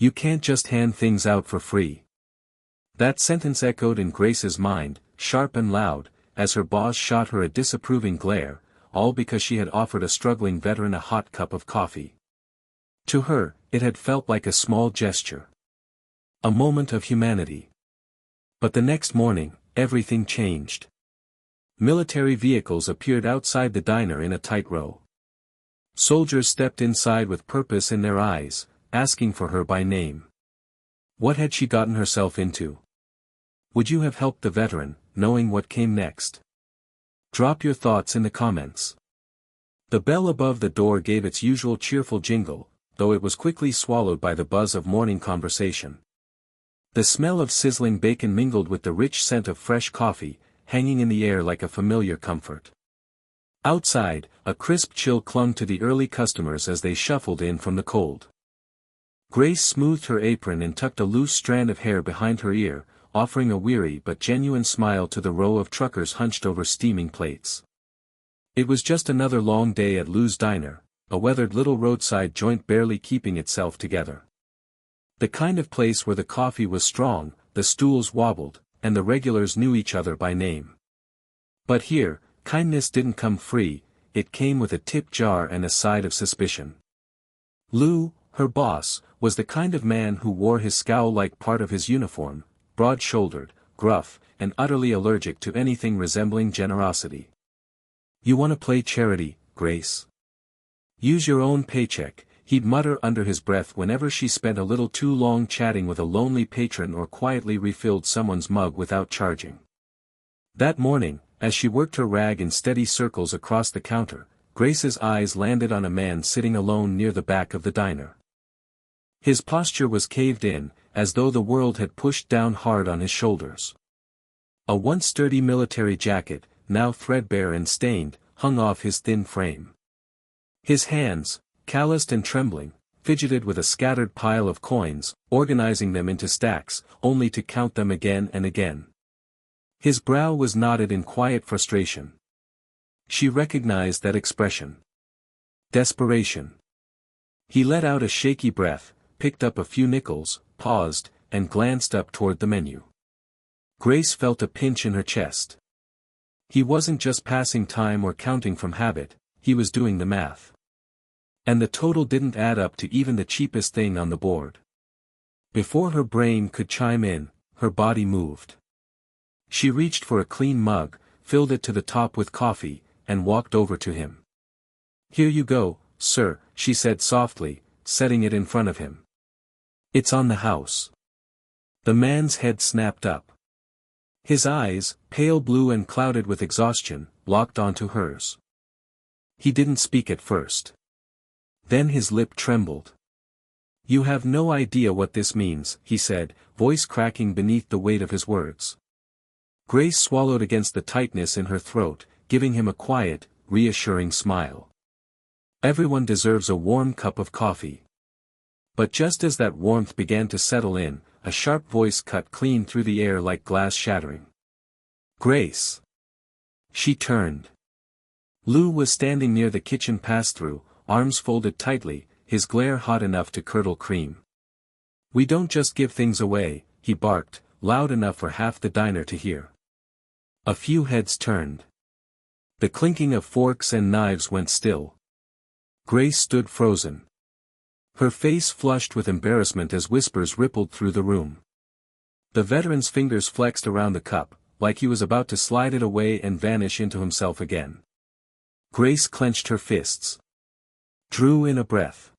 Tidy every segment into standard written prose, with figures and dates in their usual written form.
You can't just hand things out for free. That sentence echoed in Grace's mind, sharp and loud, as her boss shot her a disapproving glare, all because she had offered a struggling veteran a hot cup of coffee. To her, it had felt like a small gesture. A moment of humanity. But the next morning, everything changed. Military vehicles appeared outside the diner in a tight row. Soldiers stepped inside with purpose in their eyes, asking for her by name. What had she gotten herself into? Would you have helped the veteran, knowing what came next? Drop your thoughts in the comments. The bell above the door gave its usual cheerful jingle, though it was quickly swallowed by the buzz of morning conversation. The smell of sizzling bacon mingled with the rich scent of fresh coffee, hanging in the air like a familiar comfort. Outside, a crisp chill clung to the early customers as they shuffled in from the cold. Grace smoothed her apron and tucked a loose strand of hair behind her ear, offering a weary but genuine smile to the row of truckers hunched over steaming plates. It was just another long day at Lou's Diner, a weathered little roadside joint barely keeping itself together. The kind of place where the coffee was strong, the stools wobbled, and the regulars knew each other by name. But here, kindness didn't come free, it came with a tip jar and a side of suspicion. Lou, her boss, was the kind of man who wore his scowl like part of his uniform, broad-shouldered, gruff, and utterly allergic to anything resembling generosity. "You want to play charity, Grace? Use your own paycheck," he'd mutter under his breath whenever she spent a little too long chatting with a lonely patron or quietly refilled someone's mug without charging. That morning, as she worked her rag in steady circles across the counter, Grace's eyes landed on a man sitting alone near the back of the diner. His posture was caved in, as though the world had pushed down hard on his shoulders. A once sturdy military jacket, now threadbare and stained, hung off his thin frame. His hands, calloused and trembling, fidgeted with a scattered pile of coins, organizing them into stacks, only to count them again and again. His brow was knotted in quiet frustration. She recognized that expression. Desperation. He let out a shaky breath, picked up a few nickels, paused, and glanced up toward the menu. Grace felt a pinch in her chest. He wasn't just passing time or counting from habit, he was doing the math. And the total didn't add up to even the cheapest thing on the board. Before her brain could chime in, her body moved. She reached for a clean mug, filled it to the top with coffee, and walked over to him. "Here you go, sir," she said softly, setting it in front of him. "It's on the house." The man's head snapped up. His eyes, pale blue and clouded with exhaustion, locked onto hers. He didn't speak at first. Then his lip trembled. "You have no idea what this means," he said, voice cracking beneath the weight of his words. Grace swallowed against the tightness in her throat, giving him a quiet, reassuring smile. Everyone deserves a warm cup of coffee. But just as that warmth began to settle in, a sharp voice cut clean through the air like glass shattering. "Grace!" She turned. Lou was standing near the kitchen pass-through, arms folded tightly, his glare hot enough to curdle cream. "We don't just give things away," he barked, loud enough for half the diner to hear. A few heads turned. The clinking of forks and knives went still. Grace stood frozen. Her face flushed with embarrassment as whispers rippled through the room. The veteran's fingers flexed around the cup, like he was about to slide it away and vanish into himself again. Grace clenched her fists. Drew in a breath.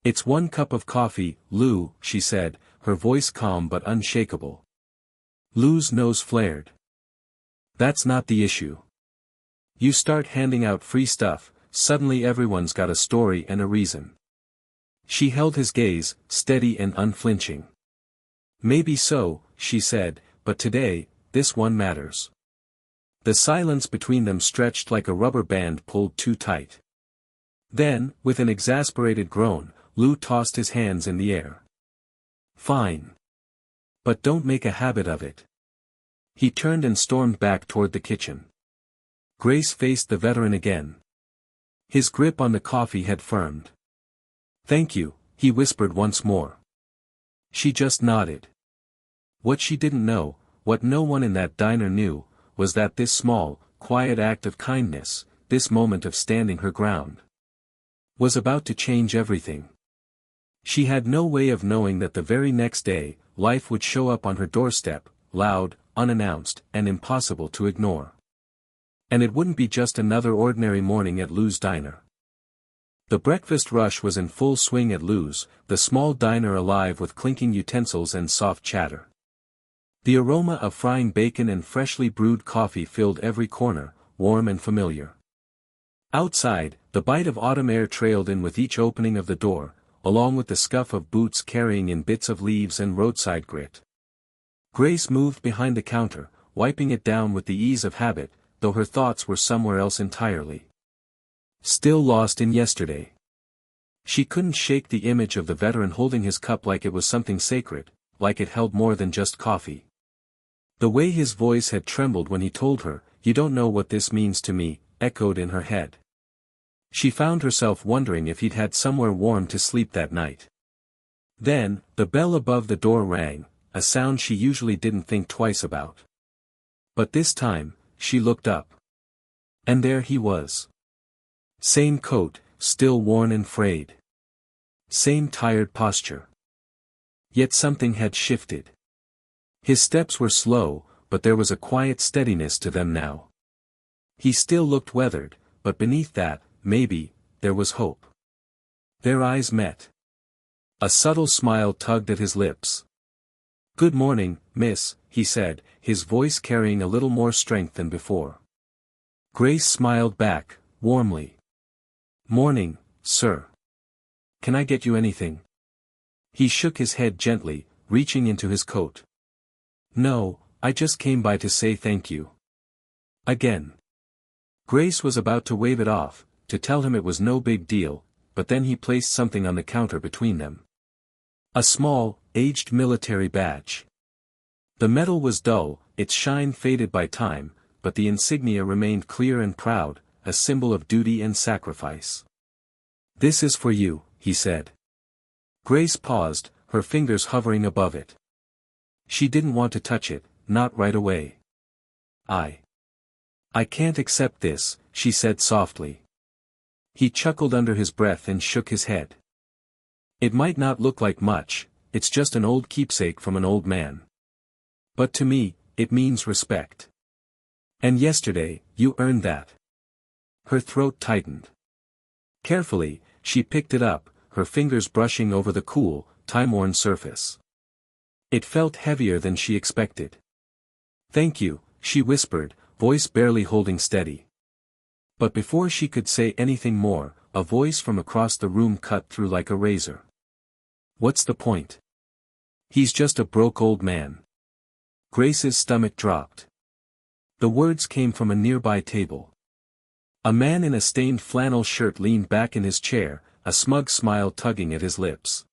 "It's one cup of coffee, Lou," she said, her voice calm but unshakable. Lou's nose flared. "That's not the issue. You start handing out free stuff, suddenly everyone's got a story and a reason." She held his gaze, steady and unflinching. "Maybe so," she said, "but today, this one matters." The silence between them stretched like a rubber band pulled too tight. Then, with an exasperated groan, Lou tossed his hands in the air. "Fine. But don't make a habit of it." He turned and stormed back toward the kitchen. Grace faced the veteran again. His grip on the coffee had firmed. "Thank you," he whispered once more. She just nodded. What she didn't know, what no one in that diner knew, was that this small, quiet act of kindness, this moment of standing her ground, was about to change everything. She had no way of knowing that the very next day, life would show up on her doorstep, loud, unannounced, and impossible to ignore. And it wouldn't be just another ordinary morning at Lou's diner. The breakfast rush was in full swing at Lou's, the small diner alive with clinking utensils and soft chatter. The aroma of frying bacon and freshly brewed coffee filled every corner, warm and familiar. Outside, the bite of autumn air trailed in with each opening of the door, along with the scuff of boots carrying in bits of leaves and roadside grit. Grace moved behind the counter, wiping it down with the ease of habit, though her thoughts were somewhere else entirely. Still lost in yesterday. She couldn't shake the image of the veteran holding his cup like it was something sacred, like it held more than just coffee. The way his voice had trembled when he told her, "You don't know what this means to me," echoed in her head. She found herself wondering if he'd had somewhere warm to sleep that night. Then, the bell above the door rang, a sound she usually didn't think twice about. But this time, she looked up. And there he was. Same coat, still worn and frayed. Same tired posture. Yet something had shifted. His steps were slow, but there was a quiet steadiness to them now. He still looked weathered, but beneath that, maybe, there was hope. Their eyes met. A subtle smile tugged at his lips. "Good morning, miss," he said, his voice carrying a little more strength than before. Grace smiled back, warmly. "Morning, sir. Can I get you anything?" He shook his head gently, reaching into his coat. "No, I just came by to say thank you." Again. Grace was about to wave it off, to tell him it was no big deal, but then he placed something on the counter between them. A small, aged military badge. The metal was dull, its shine faded by time, but the insignia remained clear and proud, a symbol of duty and sacrifice. "This is for you," he said. Grace paused, her fingers hovering above it. She didn't want to touch it, not right away. I can't accept this," she said softly. He chuckled under his breath and shook his head. "It might not look like much, it's just an old keepsake from an old man. But to me, it means respect. And yesterday, you earned that." Her throat tightened. Carefully, she picked it up, her fingers brushing over the cool, time-worn surface. It felt heavier than she expected. "Thank you," she whispered, voice barely holding steady. But before she could say anything more, a voice from across the room cut through like a razor. "What's the point? He's just a broke old man." Grace's stomach dropped. The words came from a nearby table. A man in a stained flannel shirt leaned back in his chair, a smug smile tugging at his lips.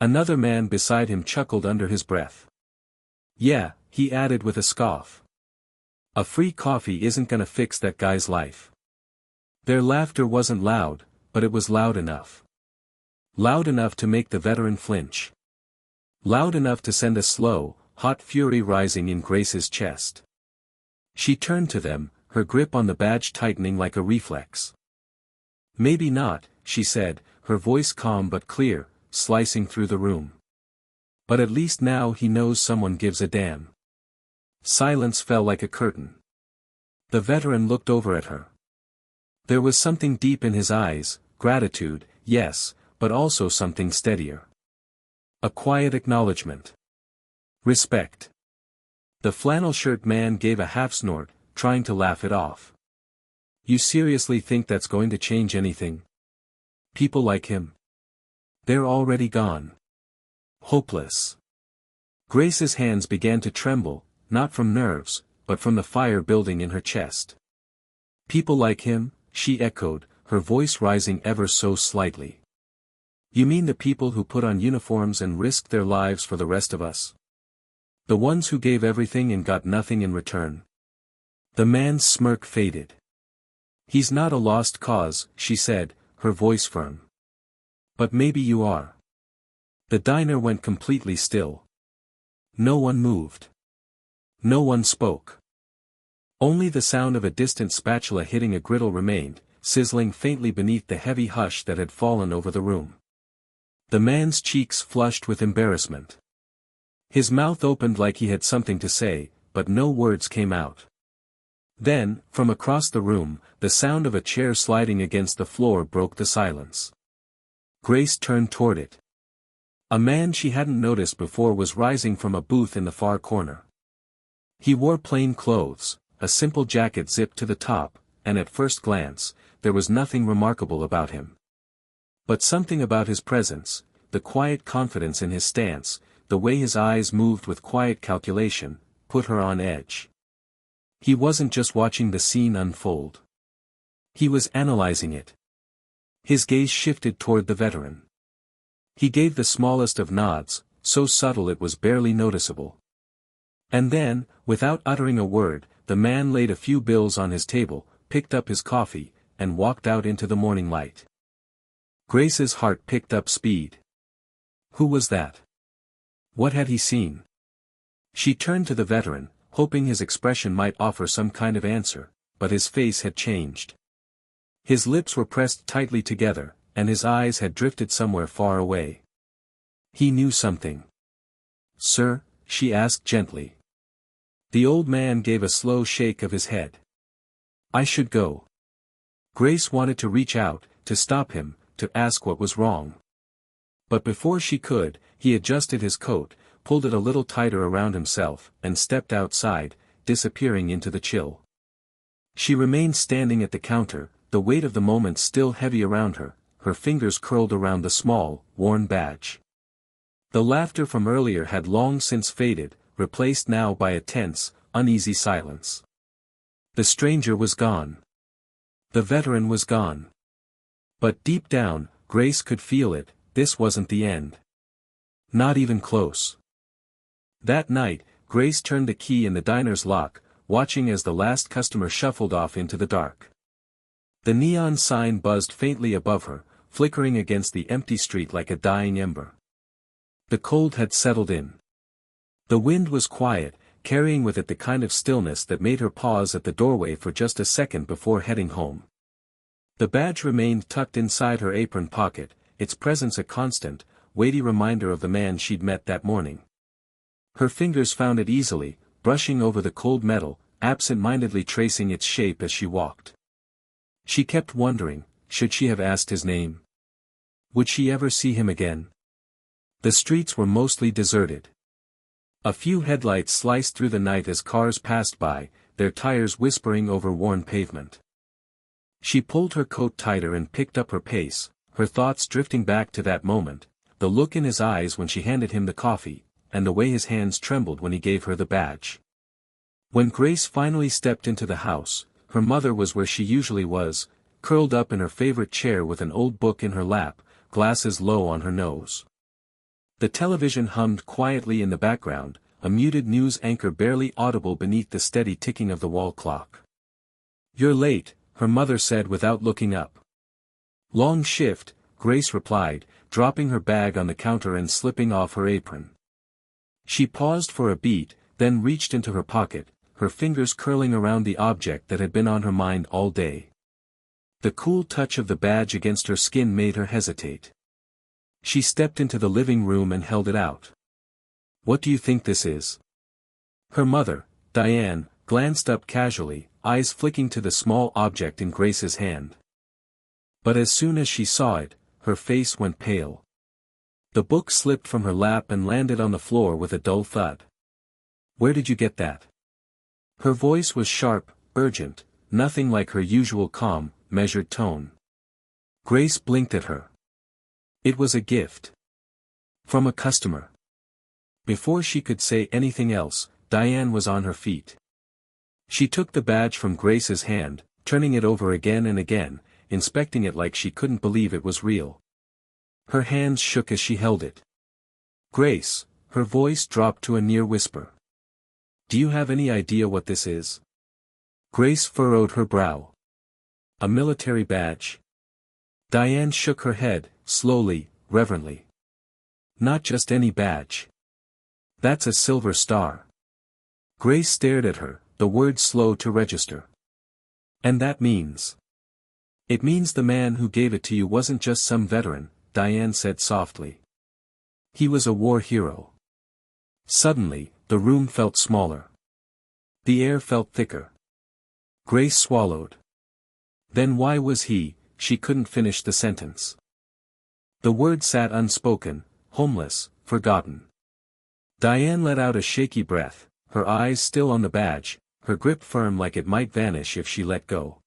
Another man beside him chuckled under his breath. "Yeah," he added with a scoff. "A free coffee isn't gonna fix that guy's life." Their laughter wasn't loud, but it was loud enough. Loud enough to make the veteran flinch. Loud enough to send a slow, hot fury rising in Grace's chest. She turned to them, her grip on the badge tightening like a reflex. "Maybe not," she said, her voice calm but clear, slicing through the room. "But at least now he knows someone gives a damn." Silence fell like a curtain. The veteran looked over at her. There was something deep in his eyes, gratitude, yes, but also something steadier. A quiet acknowledgement. Respect. The flannel shirt man gave a half snort, trying to laugh it off. "You seriously think that's going to change anything? People like him? They're already gone. Hopeless." Grace's hands began to tremble, not from nerves, but from the fire building in her chest. "People like him?" she echoed, her voice rising ever so slightly. "You mean the people who put on uniforms and risked their lives for the rest of us? The ones who gave everything and got nothing in return?" The man's smirk faded. "He's not a lost cause," she said, her voice firm. "But maybe you are." The diner went completely still. No one moved. No one spoke. Only the sound of a distant spatula hitting a griddle remained, sizzling faintly beneath the heavy hush that had fallen over the room. The man's cheeks flushed with embarrassment. His mouth opened like he had something to say, but no words came out. Then, from across the room, the sound of a chair sliding against the floor broke the silence. Grace turned toward it. A man she hadn't noticed before was rising from a booth in the far corner. He wore plain clothes, a simple jacket zipped to the top, and at first glance, there was nothing remarkable about him. But something about his presence, the quiet confidence in his stance, the way his eyes moved with quiet calculation, put her on edge. He wasn't just watching the scene unfold. He was analyzing it. His gaze shifted toward the veteran. He gave the smallest of nods, so subtle it was barely noticeable. And then, without uttering a word, the man laid a few bills on his table, picked up his coffee, and walked out into the morning light. Grace's heart picked up speed. Who was that? What had he seen? She turned to the veteran, hoping his expression might offer some kind of answer, but his face had changed. His lips were pressed tightly together, and his eyes had drifted somewhere far away. He knew something. "Sir?" she asked gently. The old man gave a slow shake of his head. "I should go." Grace wanted to reach out, to stop him, to ask what was wrong. But before she could, he adjusted his coat, pulled it a little tighter around himself, and stepped outside, disappearing into the chill. She remained standing at the counter, the weight of the moment still heavy around her, her fingers curled around the small, worn badge. The laughter from earlier had long since faded, replaced now by a tense, uneasy silence. The stranger was gone. The veteran was gone. But deep down, Grace could feel it, this wasn't the end. Not even close. That night, Grace turned the key in the diner's lock, watching as the last customer shuffled off into the dark. The neon sign buzzed faintly above her, flickering against the empty street like a dying ember. The cold had settled in. The wind was quiet, carrying with it the kind of stillness that made her pause at the doorway for just a second before heading home. The badge remained tucked inside her apron pocket, its presence a constant, weighty reminder of the man she'd met that morning. Her fingers found it easily, brushing over the cold metal, absent-mindedly tracing its shape as she walked. She kept wondering, should she have asked his name? Would she ever see him again? The streets were mostly deserted. A few headlights sliced through the night as cars passed by, their tires whispering over worn pavement. She pulled her coat tighter and picked up her pace, her thoughts drifting back to that moment, the look in his eyes when she handed him the coffee, and the way his hands trembled when he gave her the badge. When Grace finally stepped into the house, her mother was where she usually was, curled up in her favorite chair with an old book in her lap, glasses low on her nose. The television hummed quietly in the background, a muted news anchor barely audible beneath the steady ticking of the wall clock. "You're late," her mother said without looking up. "Long shift," Grace replied, dropping her bag on the counter and slipping off her apron. She paused for a beat, then reached into her pocket, her fingers curling around the object that had been on her mind all day. The cool touch of the badge against her skin made her hesitate. She stepped into the living room and held it out. "What do you think this is?" Her mother, Diane, glanced up casually, eyes flicking to the small object in Grace's hand. But as soon as she saw it, her face went pale. The book slipped from her lap and landed on the floor with a dull thud. "Where did you get that?" Her voice was sharp, urgent, nothing like her usual calm, measured tone. Grace blinked at her. It was a gift. From a customer. Before she could say anything else, Diane was on her feet. She took the badge from Grace's hand, turning it over again and again, inspecting it like she couldn't believe it was real. Her hands shook as she held it. "Grace," her voice dropped to a near whisper. "Do you have any idea what this is?" Grace furrowed her brow. "A military badge?" Diane shook her head, slowly, reverently. Not just any badge. That's a silver star. Grace stared at her, the words slow to register. And that means? It means the man who gave it to you wasn't just some veteran, Diane said softly. He was a war hero. Suddenly, the room felt smaller. The air felt thicker. Grace swallowed. Then why was he? She couldn't finish the sentence. The word sat unspoken, homeless, forgotten. Diane let out a shaky breath, her eyes still on the badge, her grip firm like it might vanish if she let go.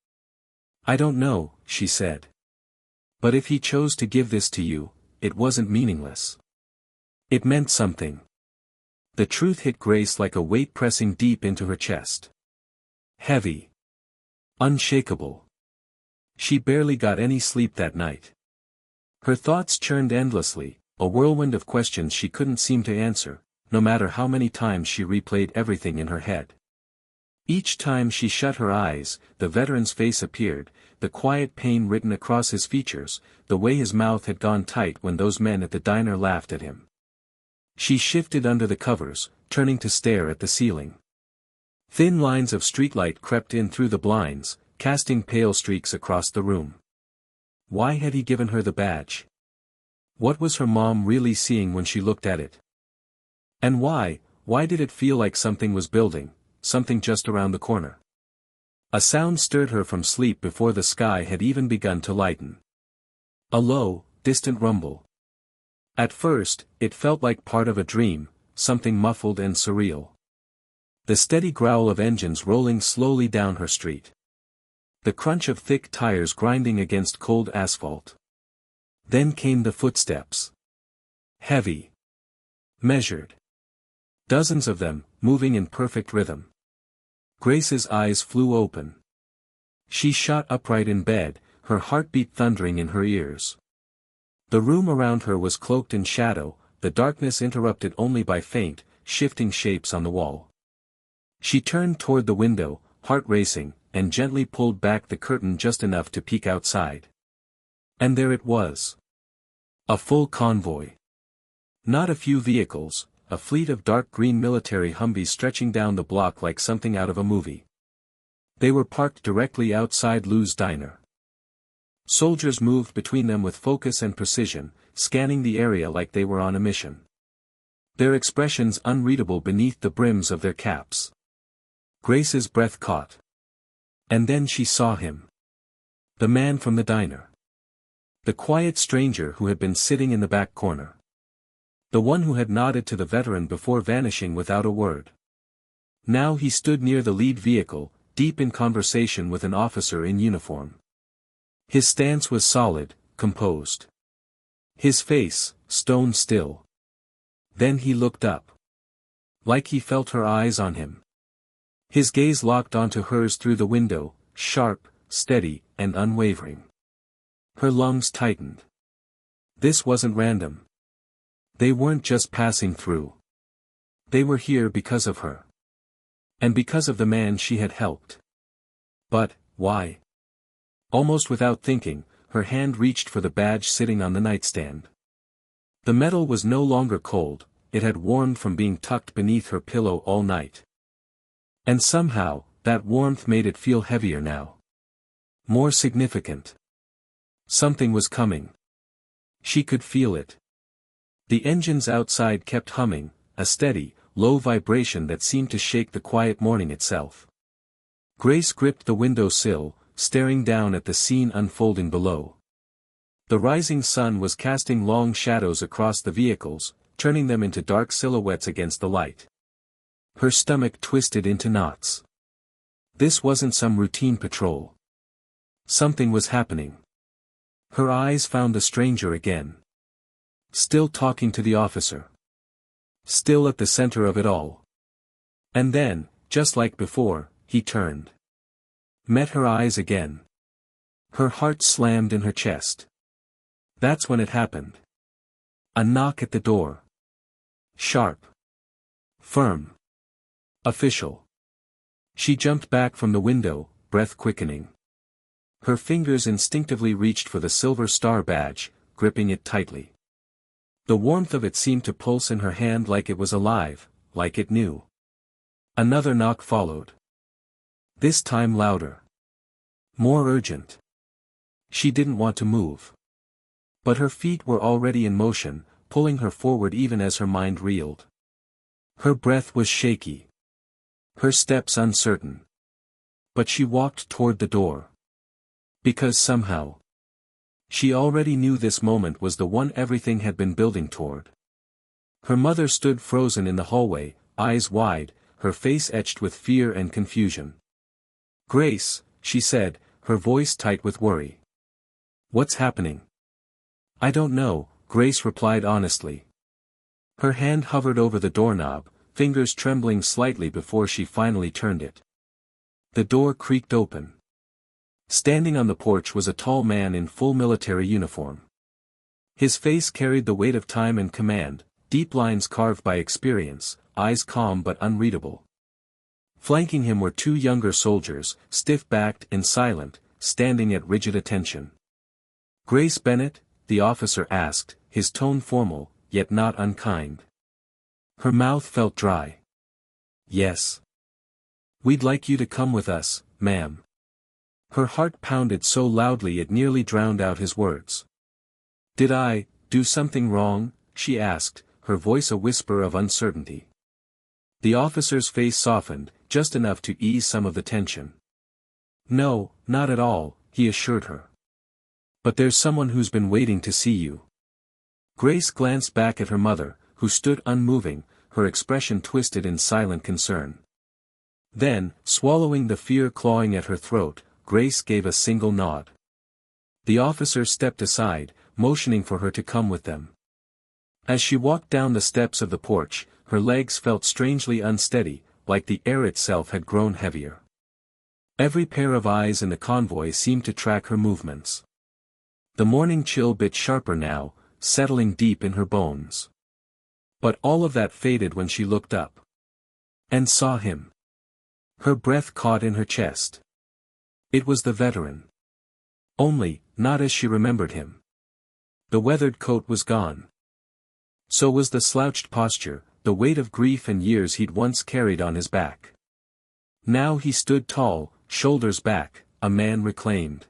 I don't know, she said. But if he chose to give this to you, it wasn't meaningless. It meant something. The truth hit Grace like a weight pressing deep into her chest. Heavy. Unshakable. She barely got any sleep that night. Her thoughts churned endlessly, a whirlwind of questions she couldn't seem to answer, no matter how many times she replayed everything in her head. Each time she shut her eyes, the veteran's face appeared, the quiet pain written across his features, the way his mouth had gone tight when those men at the diner laughed at him. She shifted under the covers, turning to stare at the ceiling. Thin lines of streetlight crept in through the blinds, casting pale streaks across the room. Why had he given her the badge? What was her mom really seeing when she looked at it? And why did it feel like something was building, something just around the corner? A sound stirred her from sleep before the sky had even begun to lighten. A low, distant rumble. At first, it felt like part of a dream, something muffled and surreal. The steady growl of engines rolling slowly down her street. The crunch of thick tires grinding against cold asphalt. Then came the footsteps. Heavy. Measured. Dozens of them, moving in perfect rhythm. Grace's eyes flew open. She shot upright in bed, her heartbeat thundering in her ears. The room around her was cloaked in shadow, the darkness interrupted only by faint, shifting shapes on the wall. She turned toward the window, heart racing, and gently pulled back the curtain just enough to peek outside. And there it was. A full convoy. Not a few vehicles, a fleet of dark green military Humvees stretching down the block like something out of a movie. They were parked directly outside Lou's diner. Soldiers moved between them with focus and precision, scanning the area like they were on a mission. Their expressions unreadable beneath the brims of their caps. Grace's breath caught. And then she saw him. The man from the diner. The quiet stranger who had been sitting in the back corner. The one who had nodded to the veteran before vanishing without a word. Now he stood near the lead vehicle, deep in conversation with an officer in uniform. His stance was solid, composed. His face, stone still. Then he looked up. Like he felt her eyes on him. His gaze locked onto hers through the window, sharp, steady, and unwavering. Her lungs tightened. This wasn't random. They weren't just passing through. They were here because of her. And because of the man she had helped. But, why? Almost without thinking, her hand reached for the badge sitting on the nightstand. The metal was no longer cold, it had warmed from being tucked beneath her pillow all night. And somehow, that warmth made it feel heavier now. More significant. Something was coming. She could feel it. The engines outside kept humming, a steady, low vibration that seemed to shake the quiet morning itself. Grace gripped the window sill, staring down at the scene unfolding below. The rising sun was casting long shadows across the vehicles, turning them into dark silhouettes against the light. Her stomach twisted into knots. This wasn't some routine patrol. Something was happening. Her eyes found the stranger again. Still talking to the officer. Still at the center of it all. And then, just like before, he turned. Met her eyes again. Her heart slammed in her chest. That's when it happened. A knock at the door. Sharp. Firm. Official. She jumped back from the window, breath quickening. Her fingers instinctively reached for the silver star badge, gripping it tightly. The warmth of it seemed to pulse in her hand like it was alive, like it knew. Another knock followed. This time louder. More urgent. She didn't want to move. But her feet were already in motion, pulling her forward even as her mind reeled. Her breath was shaky. Her steps uncertain. But she walked toward the door. Because somehow, she already knew this moment was the one everything had been building toward. Her mother stood frozen in the hallway, eyes wide, her face etched with fear and confusion. "Grace," she said, her voice tight with worry. "What's happening?" "I don't know," Grace replied honestly. Her hand hovered over the doorknob, fingers trembling slightly before she finally turned it. The door creaked open. Standing on the porch was a tall man in full military uniform. His face carried the weight of time and command, deep lines carved by experience, eyes calm but unreadable. Flanking him were two younger soldiers, stiff-backed and silent, standing at rigid attention. "Grace Bennett?" the officer asked, his tone formal, yet not unkind. Her mouth felt dry. "Yes. We'd like you to come with us, ma'am." Her heart pounded so loudly it nearly drowned out his words. "Did I do something wrong?" she asked, her voice a whisper of uncertainty. The officer's face softened, just enough to ease some of the tension. "No, not at all," he assured her. "But there's someone who's been waiting to see you." Grace glanced back at her mother, who stood unmoving, her expression twisted in silent concern. Then, swallowing the fear clawing at her throat, Grace gave a single nod. The officer stepped aside, motioning for her to come with them. As she walked down the steps of the porch, her legs felt strangely unsteady, like the air itself had grown heavier. Every pair of eyes in the convoy seemed to track her movements. The morning chill bit sharper now, settling deep in her bones. But all of that faded when she looked up. And saw him. Her breath caught in her chest. It was the veteran. Only, not as she remembered him. The weathered coat was gone. So was the slouched posture, the weight of grief and years he'd once carried on his back. Now he stood tall, shoulders back, a man reclaimed.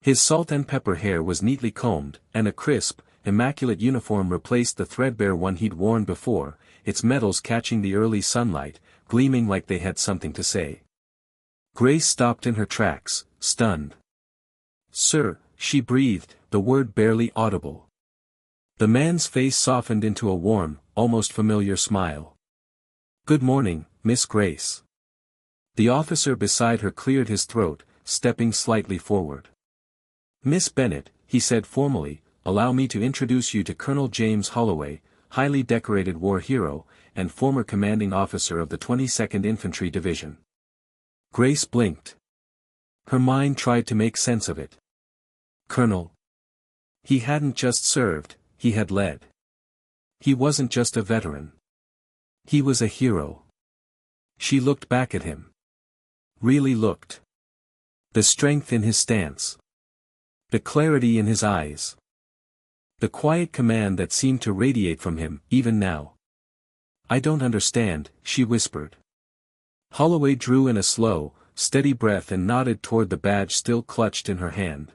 His salt and pepper hair was neatly combed, and a crisp, immaculate uniform replaced the threadbare one he'd worn before, its metals catching the early sunlight, gleaming like they had something to say. Grace stopped in her tracks, stunned. "Sir," she breathed, the word barely audible. The man's face softened into a warm, almost familiar smile. "Good morning, Miss Grace." The officer beside her cleared his throat, stepping slightly forward. "Miss Bennett," he said formally, "allow me to introduce you to Colonel James Holloway, highly decorated war hero, and former commanding officer of the 22nd Infantry Division." Grace blinked. Her mind tried to make sense of it. Colonel. He hadn't just served, he had led. He wasn't just a veteran. He was a hero. She looked back at him. Really looked. The strength in his stance. The clarity in his eyes. The quiet command that seemed to radiate from him, even now. "I don't understand," she whispered. Holloway drew in a slow, steady breath and nodded toward the badge still clutched in her hand.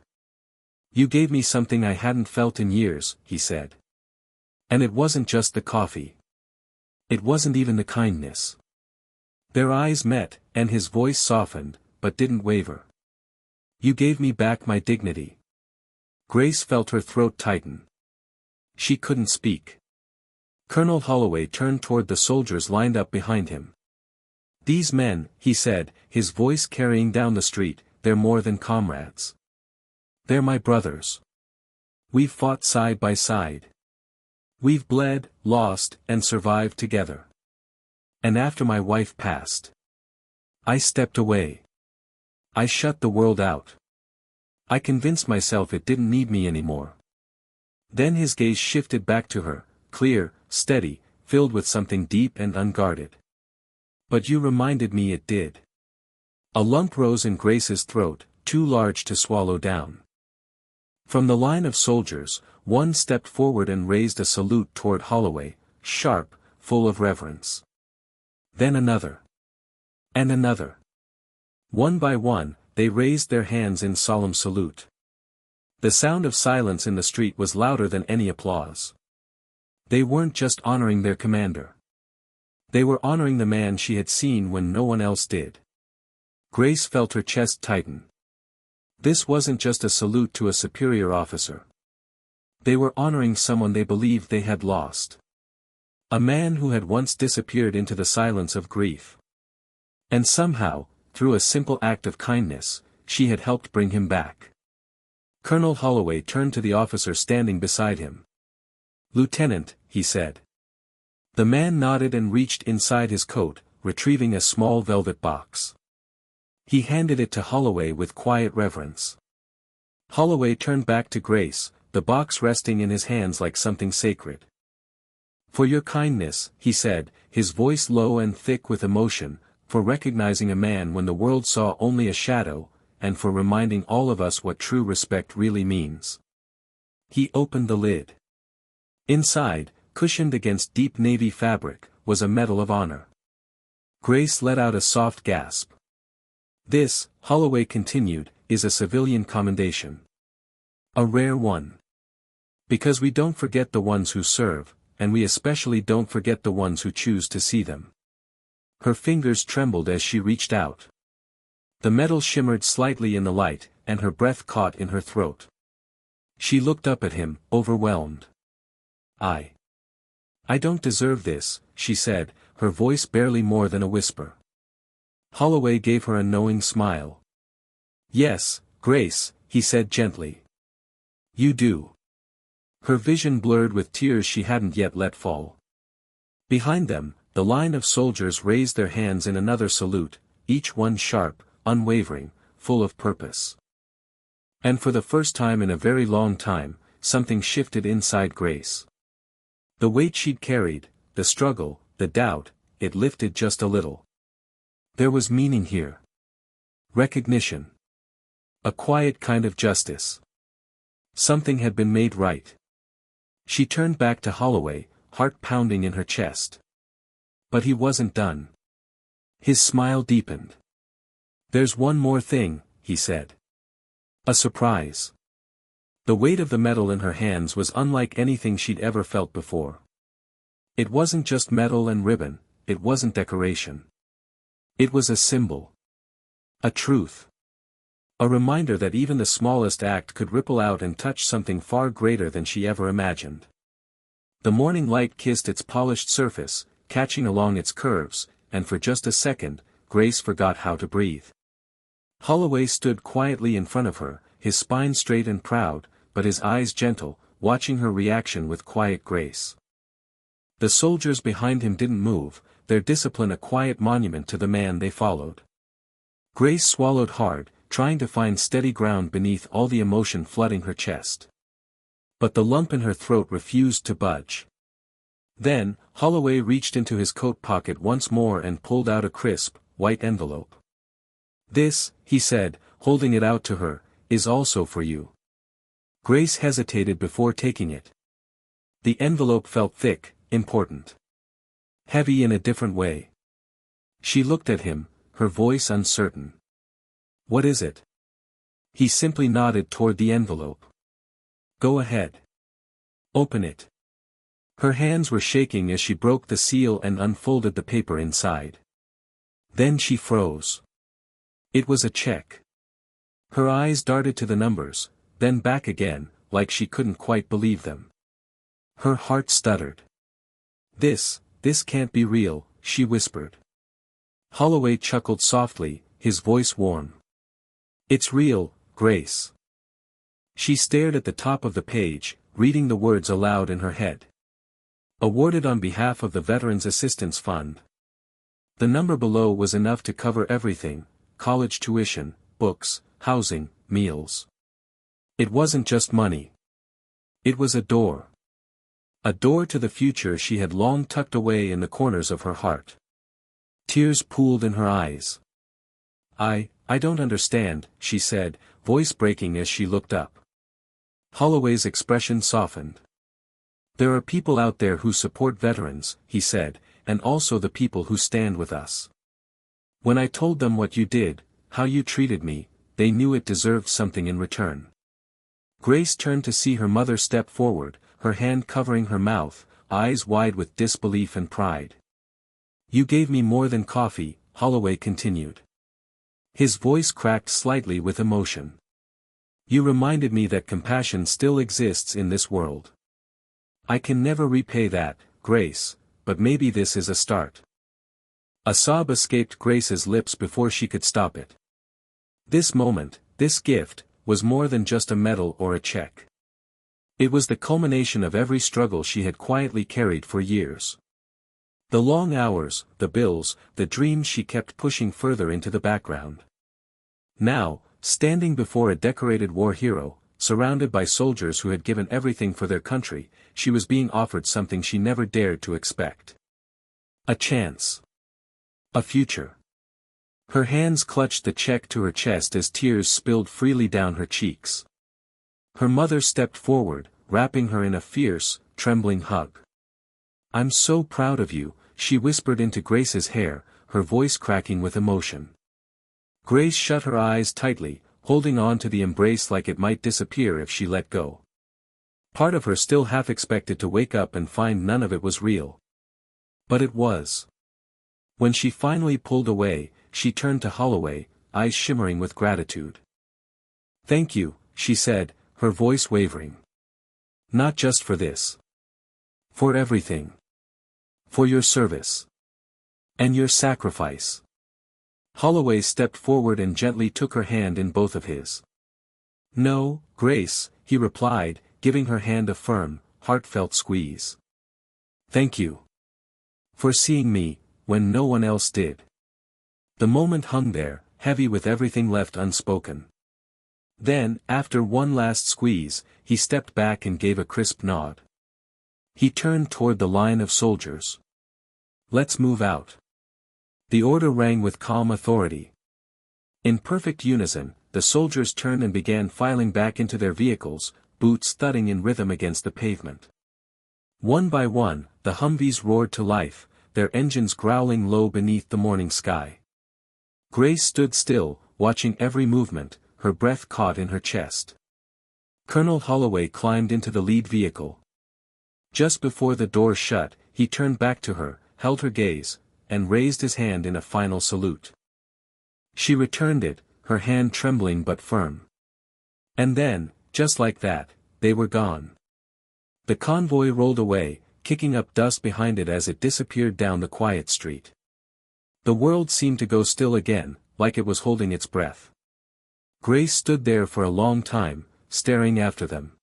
"You gave me something I hadn't felt in years," he said. "And it wasn't just the coffee. It wasn't even the kindness." Their eyes met, and his voice softened, but didn't waver. "You gave me back my dignity." Grace felt her throat tighten. She couldn't speak. Colonel Holloway turned toward the soldiers lined up behind him. "These men," he said, his voice carrying down the street, "they're more than comrades. They're my brothers. We've fought side by side. We've bled, lost, and survived together. And after my wife passed, I stepped away. I shut the world out. I convinced myself it didn't need me anymore." Then his gaze shifted back to her, clear, steady, filled with something deep and unguarded. "But you reminded me it did." A lump rose in Grace's throat, too large to swallow down. From the line of soldiers, One stepped forward and raised a salute toward Holloway, sharp, full of reverence. Then another. And another. One by one, they raised their hands in solemn salute. The sound of silence in the street was louder than any applause. They weren't just honoring their commander. They were honoring the man she had seen when no one else did. Grace felt her chest tighten. This wasn't just a salute to a superior officer. They were honoring someone they believed they had lost. A man who had once disappeared into the silence of grief. And somehow, through a simple act of kindness, she had helped bring him back. Colonel Holloway turned to the officer standing beside him. "Lieutenant," he said. The man nodded and reached inside his coat, retrieving a small velvet box. He handed it to Holloway with quiet reverence. Holloway turned back to Grace, the box resting in his hands like something sacred. "For your kindness," he said, his voice low and thick with emotion, "for recognizing a man when the world saw only a shadow, and for reminding all of us what true respect really means." He opened the lid. Inside, cushioned against deep navy fabric, was a Medal of Honor. Grace let out a soft gasp. "This," Holloway continued, "is a civilian commendation. A rare one. Because we don't forget the ones who serve, and we especially don't forget the ones who choose to see them." Her fingers trembled as she reached out. The metal shimmered slightly in the light, and her breath caught in her throat. She looked up at him, overwhelmed. I don't deserve this," she said, her voice barely more than a whisper. Holloway gave her a knowing smile. "Yes, Grace," he said gently. "You do." Her vision blurred with tears she hadn't yet let fall. Behind them, the line of soldiers raised their hands in another salute, each one sharp, unwavering, full of purpose. And for the first time in a very long time, something shifted inside Grace. The weight she'd carried, the struggle, the doubt, it lifted just a little. There was meaning here. Recognition. A quiet kind of justice. Something had been made right. She turned back to Holloway, heart pounding in her chest. But he wasn't done. His smile deepened. "There's one more thing," he said. "A surprise." The weight of the medal in her hands was unlike anything she'd ever felt before. It wasn't just metal and ribbon, it wasn't decoration. It was a symbol. A truth. A reminder that even the smallest act could ripple out and touch something far greater than she ever imagined. The morning light kissed its polished surface, catching along its curves, and for just a second, Grace forgot how to breathe. Holloway stood quietly in front of her, his spine straight and proud, but his eyes gentle, watching her reaction with quiet grace. The soldiers behind him didn't move, their discipline a quiet monument to the man they followed. Grace swallowed hard, trying to find steady ground beneath all the emotion flooding her chest. But the lump in her throat refused to budge. Then, Holloway reached into his coat pocket once more and pulled out a crisp, white envelope. "This," he said, holding it out to her, "is also for you." Grace hesitated before taking it. The envelope felt thick, important. Heavy in a different way. She looked at him, her voice uncertain. "What is it?" He simply nodded toward the envelope. "Go ahead. Open it." Her hands were shaking as she broke the seal and unfolded the paper inside. Then she froze. It was a check. Her eyes darted to the numbers, then back again, like she couldn't quite believe them. Her heart stuttered. This can't be real," she whispered. Holloway chuckled softly, his voice warm. "It's real, Grace." She stared at the top of the page, reading the words aloud in her head. "Awarded on behalf of the Veterans Assistance Fund." The number below was enough to cover everything: college tuition, books, housing, meals. It wasn't just money. It was a door. A door to the future she had long tucked away in the corners of her heart. Tears pooled in her eyes. I don't understand," she said, voice breaking as she looked up. Holloway's expression softened. There are people out there who support veterans, he said, and also the people who stand with us. When I told them what you did, how you treated me, they knew it deserved something in return. Grace turned to see her mother step forward, her hand covering her mouth, eyes wide with disbelief and pride. You gave me more than coffee, Holloway continued. His voice cracked slightly with emotion. You reminded me that compassion still exists in this world. I can never repay that, Grace, but maybe this is a start. A sob escaped Grace's lips before she could stop it. This moment, this gift, was more than just a medal or a check. It was the culmination of every struggle she had quietly carried for years. The long hours, the bills, the dreams she kept pushing further into the background. Now, standing before a decorated war hero, surrounded by soldiers who had given everything for their country, she was being offered something she never dared to expect. A chance. A future. Her hands clutched the check to her chest as tears spilled freely down her cheeks. Her mother stepped forward, wrapping her in a fierce, trembling hug. I'm so proud of you, she whispered into Grace's hair, her voice cracking with emotion. Grace shut her eyes tightly, holding on to the embrace like it might disappear if she let go. Part of her still half expected to wake up and find none of it was real. But it was. When she finally pulled away, she turned to Holloway, eyes shimmering with gratitude. Thank you, she said, her voice wavering. Not just for this. For everything. For your service. And your sacrifice. Holloway stepped forward and gently took her hand in both of his. No, Grace, he replied, giving her hand a firm, heartfelt squeeze. Thank you. For seeing me, when no one else did. The moment hung there, heavy with everything left unspoken. Then, after one last squeeze, he stepped back and gave a crisp nod. He turned toward the line of soldiers. Let's move out. The order rang with calm authority. In perfect unison, the soldiers turned and began filing back into their vehicles, boots thudding in rhythm against the pavement. One by one, the Humvees roared to life, their engines growling low beneath the morning sky. Grace stood still, watching every movement, her breath caught in her chest. Colonel Holloway climbed into the lead vehicle. Just before the door shut, he turned back to her, held her gaze, and raised his hand in a final salute. She returned it, her hand trembling but firm. And then, just like that, they were gone. The convoy rolled away, kicking up dust behind it as it disappeared down the quiet street. The world seemed to go still again, like it was holding its breath. Grace stood there for a long time, staring after them.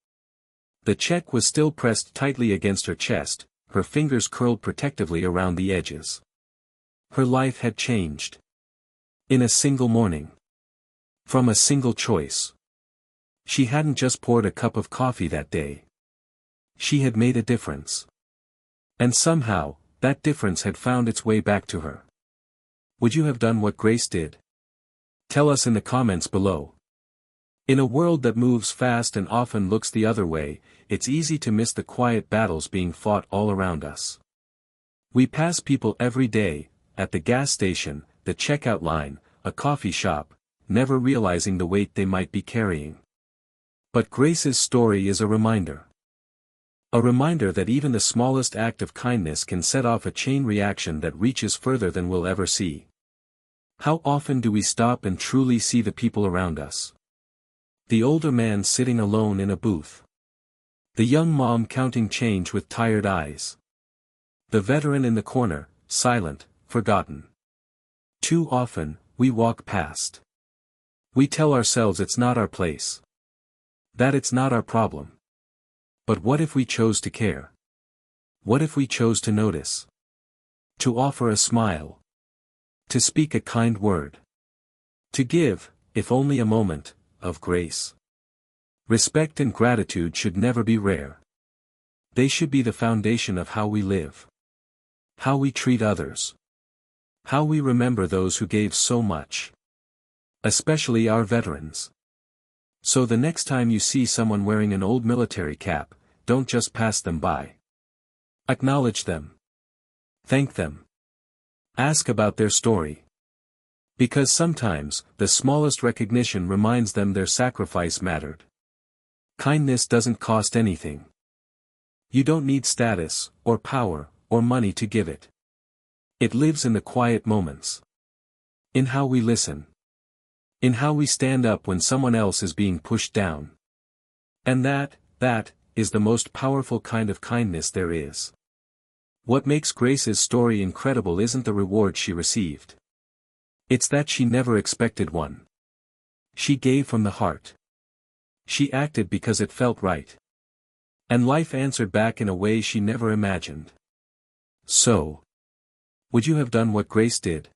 The check was still pressed tightly against her chest, her fingers curled protectively around the edges. Her life had changed. In a single morning. From a single choice. She hadn't just poured a cup of coffee that day. She had made a difference. And somehow, that difference had found its way back to her. Would you have done what Grace did? Tell us in the comments below. In a world that moves fast and often looks the other way, it's easy to miss the quiet battles being fought all around us. We pass people every day, at the gas station, the checkout line, a coffee shop, never realizing the weight they might be carrying. But Grace's story is a reminder. A reminder that even the smallest act of kindness can set off a chain reaction that reaches further than we'll ever see. How often do we stop and truly see the people around us? The older man sitting alone in a booth. The young mom counting change with tired eyes. The veteran in the corner, silent, forgotten. Too often, we walk past. We tell ourselves it's not our place. That it's not our problem. But what if we chose to care? What if we chose to notice? To offer a smile. To speak a kind word. To give, if only a moment, of grace. Respect and gratitude should never be rare. They should be the foundation of how we live. How we treat others. How we remember those who gave so much. Especially our veterans. So the next time you see someone wearing an old military cap, don't just pass them by. Acknowledge them. Thank them. Ask about their story. Because sometimes, the smallest recognition reminds them their sacrifice mattered. Kindness doesn't cost anything. You don't need status, or power, or money to give it. It lives in the quiet moments. In how we listen. In how we stand up when someone else is being pushed down. And that is the most powerful kind of kindness there is. What makes Grace's story incredible isn't the reward she received. It's that she never expected one. She gave from the heart. She acted because it felt right. And life answered back in a way she never imagined. So, would you have done what Grace did?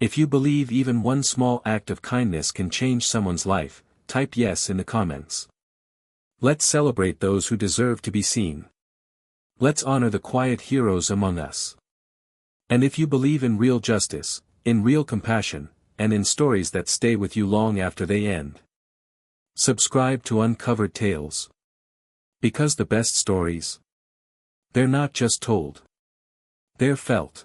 If you believe even one small act of kindness can change someone's life, type yes in the comments. Let's celebrate those who deserve to be seen. Let's honor the quiet heroes among us. And if you believe in real justice, in real compassion, and in stories that stay with you long after they end, subscribe to Uncovered Tales. Because the best stories, they're not just told. They're felt.